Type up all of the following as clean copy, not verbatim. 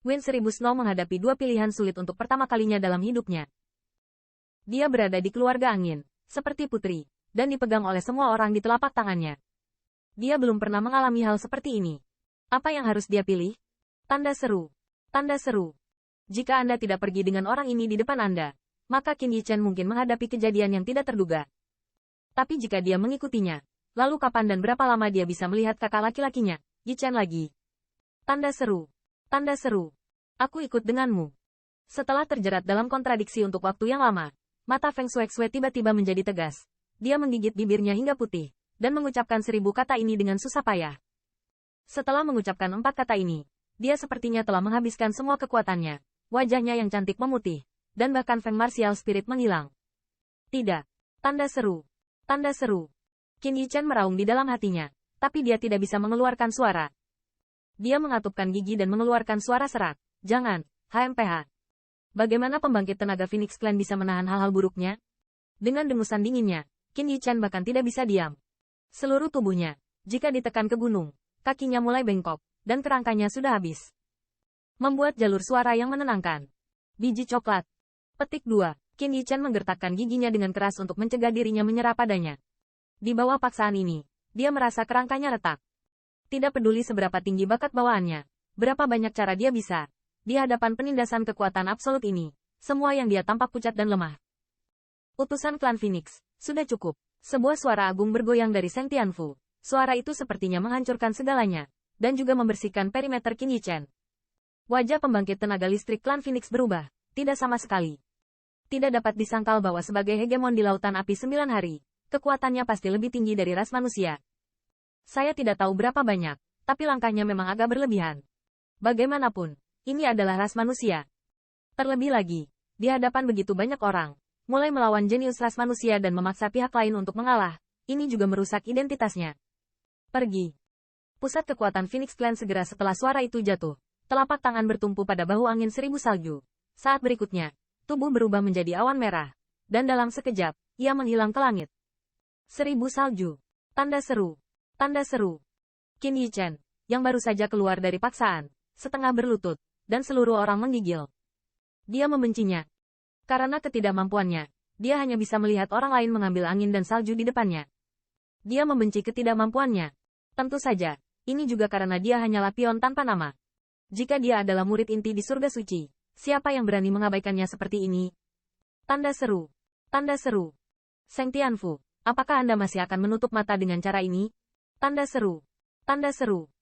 Win 1000 Snow menghadapi dua pilihan sulit untuk pertama kalinya dalam hidupnya. Dia berada di keluarga angin, seperti putri, dan dipegang oleh semua orang di telapak tangannya. Dia belum pernah mengalami hal seperti ini. Apa yang harus dia pilih? Tanda seru. Tanda seru. Jika Anda tidak pergi dengan orang ini di depan Anda, maka Qin Yichen mungkin menghadapi kejadian yang tidak terduga. Tapi jika dia mengikutinya, lalu kapan dan berapa lama dia bisa melihat kakak laki-lakinya, Yichen lagi? Tanda seru. Tanda seru. Aku ikut denganmu. Setelah terjerat dalam kontradiksi untuk waktu yang lama, mata Feng Xuexue tiba-tiba menjadi tegas. Dia menggigit bibirnya hingga putih, dan mengucapkan 1000 kata ini dengan susah payah. Setelah mengucapkan 4 kata ini, dia sepertinya telah menghabiskan semua kekuatannya. Wajahnya yang cantik memutih, dan bahkan Feng Martial Spirit menghilang. Tidak. Tanda seru. Tanda seru. Qin Yichen meraung di dalam hatinya, tapi dia tidak bisa mengeluarkan suara. Dia mengatupkan gigi dan mengeluarkan suara serak. Jangan, HMPH. Bagaimana pembangkit tenaga Phoenix Clan bisa menahan hal-hal buruknya? Dengan dengusan dinginnya, Qin Yichen bahkan tidak bisa diam. Seluruh tubuhnya, jika ditekan ke gunung, kakinya mulai bengkok, dan kerangkanya sudah habis. Membuat jalur suara yang menenangkan. Biji coklat. Petik 2. Qin Yichen menggertakkan giginya dengan keras untuk mencegah dirinya menyerah padanya. Di bawah paksaan ini, dia merasa kerangkanya retak. Tidak peduli seberapa tinggi bakat bawaannya, berapa banyak cara dia bisa. Di hadapan penindasan kekuatan absolut ini, semua yang dia tampak pucat dan lemah. Utusan klan Phoenix, sudah cukup. Sebuah suara agung bergoyang dari Seng Tianfu. Suara itu sepertinya menghancurkan segalanya, dan juga membersihkan perimeter Qin Yichen. Wajah pembangkit tenaga listrik klan Phoenix berubah, tidak sama sekali. Tidak dapat disangkal bahwa sebagai hegemon di lautan api 9 hari, kekuatannya pasti lebih tinggi dari ras manusia. Saya tidak tahu berapa banyak, tapi langkahnya memang agak berlebihan. Bagaimanapun, ini adalah ras manusia. Terlebih lagi, di hadapan begitu banyak orang, mulai melawan jenius ras manusia dan memaksa pihak lain untuk mengalah, ini juga merusak identitasnya. Pergi. Pusat kekuatan Phoenix Clan segera setelah suara itu jatuh. Telapak tangan bertumpu pada bahu angin 1000 salju. Saat berikutnya, tubuh berubah menjadi awan merah. Dan dalam sekejap, ia menghilang ke langit. 1000 salju. Tanda seru. Tanda seru. Qin Yichen, yang baru saja keluar dari paksaan, setengah berlutut, dan seluruh orang menggigil. Dia membencinya. Karena ketidakmampuannya, dia hanya bisa melihat orang lain mengambil angin dan salju di depannya. Dia membenci ketidakmampuannya. Tentu saja, ini juga karena dia hanyalah pion tanpa nama. Jika dia adalah murid inti di surga suci, siapa yang berani mengabaikannya seperti ini? Tanda seru. Tanda seru. Seng Tianfu, apakah Anda masih akan menutup mata dengan cara ini? Tanda seru. Tanda seru.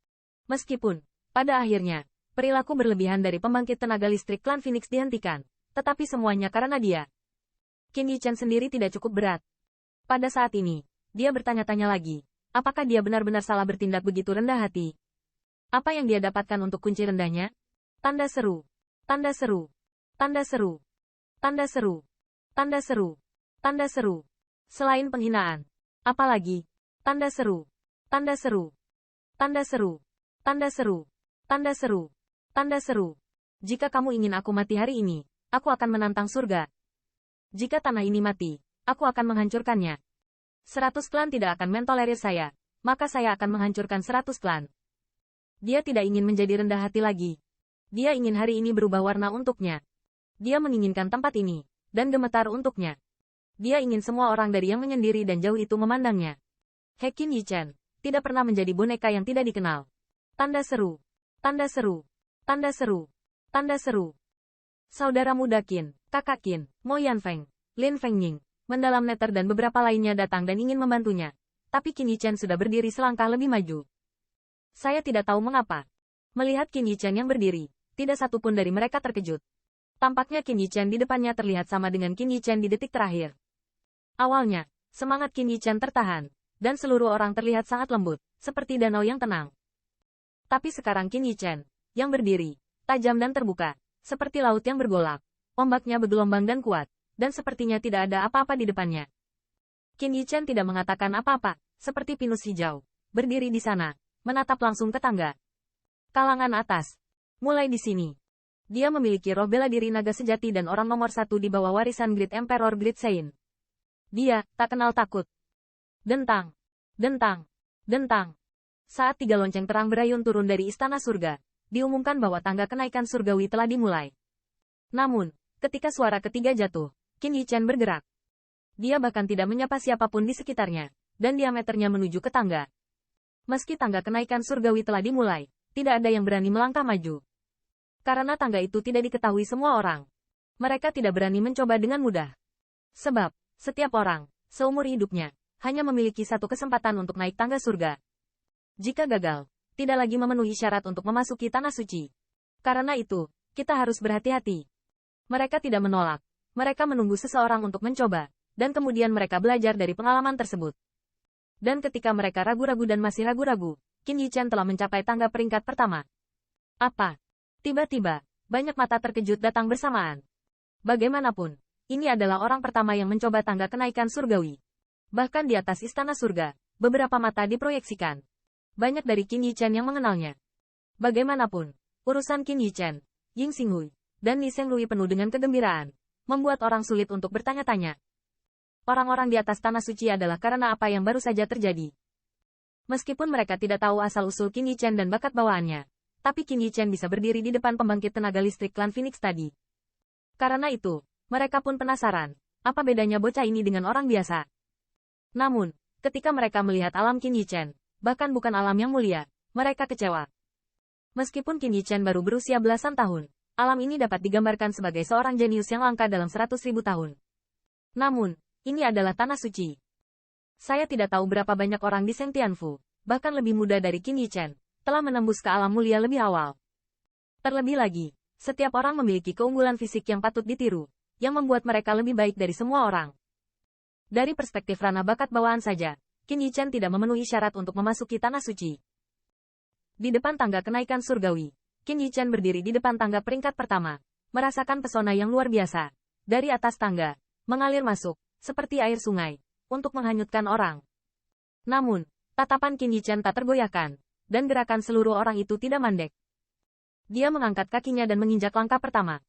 Meskipun, pada akhirnya, perilaku berlebihan dari pembangkit tenaga listrik klan Phoenix dihentikan, tetapi semuanya karena dia. Qin Yichen sendiri tidak cukup berat. Pada saat ini, dia bertanya-tanya lagi, apakah dia benar-benar salah bertindak begitu rendah hati? Apa yang dia dapatkan untuk kunci rendahnya? Tanda seru. Tanda seru. Tanda seru. Tanda seru. Tanda seru. Tanda seru. Selain penghinaan. Apalagi? Tanda seru. Tanda seru. Tanda seru. Tanda seru. Tanda seru. Tanda seru. Jika kamu ingin aku mati hari ini, aku akan menantang surga. Jika tanah ini mati, aku akan menghancurkannya. 100 klan tidak akan mentolerir saya, maka saya akan menghancurkan 100 klan. Dia tidak ingin menjadi rendah hati lagi. Dia ingin hari ini berubah warna untuknya. Dia menginginkan tempat ini, dan gemetar untuknya. Dia ingin semua orang dari yang menyendiri dan jauh itu memandangnya. Qin Yichen, tidak pernah menjadi boneka yang tidak dikenal. Tanda seru. Tanda seru. Tanda seru. Tanda seru. Saudara muda Qin, kakak Qin, Mo Yanfeng, Lin Fengying, mendalam netter dan beberapa lainnya datang dan ingin membantunya. Tapi Qin Yichen sudah berdiri selangkah lebih maju. Saya tidak tahu mengapa. Melihat Qin Yichen yang berdiri, tidak satupun dari mereka terkejut. Tampaknya Qin Yichen di depannya terlihat sama dengan Qin Yichen di detik terakhir. Awalnya, semangat Qin Yichen tertahan, dan seluruh orang terlihat sangat lembut, seperti danau yang tenang. Tapi sekarang Qin Yichen, yang berdiri, tajam dan terbuka, seperti laut yang bergolak, ombaknya bergelombang dan kuat, dan sepertinya tidak ada apa-apa di depannya. Qin Yichen tidak mengatakan apa-apa, seperti pinus hijau, berdiri di sana, menatap langsung ke tangga. Kalangan atas. Mulai di sini. Dia memiliki roh bela diri naga sejati dan orang nomor 1 di bawah warisan Great Emperor Great Sein. Dia, tak kenal takut. Dentang. Dentang. Dentang. Saat 3 lonceng terang berayun turun dari istana surga, diumumkan bahwa tangga kenaikan surgawi telah dimulai. Namun, ketika suara ketiga jatuh, Qin Yichen bergerak. Dia bahkan tidak menyapa siapapun di sekitarnya, dan diameternya menuju ke tangga. Meski tangga kenaikan surgawi telah dimulai, tidak ada yang berani melangkah maju. Karena tangga itu tidak diketahui semua orang. Mereka tidak berani mencoba dengan mudah. Sebab, setiap orang, seumur hidupnya, hanya memiliki satu kesempatan untuk naik tangga surga. Jika gagal, tidak lagi memenuhi syarat untuk memasuki tanah suci. Karena itu, kita harus berhati-hati. Mereka tidak menolak. Mereka menunggu seseorang untuk mencoba, dan kemudian mereka belajar dari pengalaman tersebut. Dan ketika mereka ragu-ragu dan masih ragu-ragu, Qin Yichen telah mencapai tangga peringkat pertama. Apa? Tiba-tiba, banyak mata terkejut datang bersamaan. Bagaimanapun, ini adalah orang pertama yang mencoba tangga kenaikan surgawi. Bahkan di atas istana surga, beberapa mata diproyeksikan. Banyak dari Qin Yichen yang mengenalnya. Bagaimanapun, urusan Qin Yichen, Ying Xinghui, dan Li Shenglui penuh dengan kegembiraan, membuat orang sulit untuk bertanya-tanya. Orang-orang di atas tanah suci adalah karena apa yang baru saja terjadi. Meskipun mereka tidak tahu asal-usul Qin Yichen dan bakat bawaannya, tapi Qin Yichen bisa berdiri di depan pembangkit tenaga listrik klan Phoenix tadi. Karena itu, mereka pun penasaran, apa bedanya bocah ini dengan orang biasa. Namun, ketika mereka melihat alam Qin Yichen, bahkan bukan alam yang mulia, mereka kecewa. Meskipun Qin Yichen baru berusia belasan tahun, alam ini dapat digambarkan sebagai seorang jenius yang langka dalam 100.000 tahun. Namun, ini adalah tanah suci. Saya tidak tahu berapa banyak orang di Sheng Tianfu, bahkan lebih muda dari Qin Yichen, telah menembus ke alam mulia lebih awal. Terlebih lagi, setiap orang memiliki keunggulan fisik yang patut ditiru, yang membuat mereka lebih baik dari semua orang. Dari perspektif ranah bakat bawaan saja, Qin Yichen tidak memenuhi syarat untuk memasuki tanah suci. Di depan tangga kenaikan surgawi, Qin Yichen berdiri di depan tangga peringkat pertama, merasakan pesona yang luar biasa. Dari atas tangga, mengalir masuk, seperti air sungai, untuk menghanyutkan orang. Namun, tatapan Qin Yichen tak tergoyahkan, dan gerakan seluruh orang itu tidak mandek. Dia mengangkat kakinya dan menginjak langkah pertama,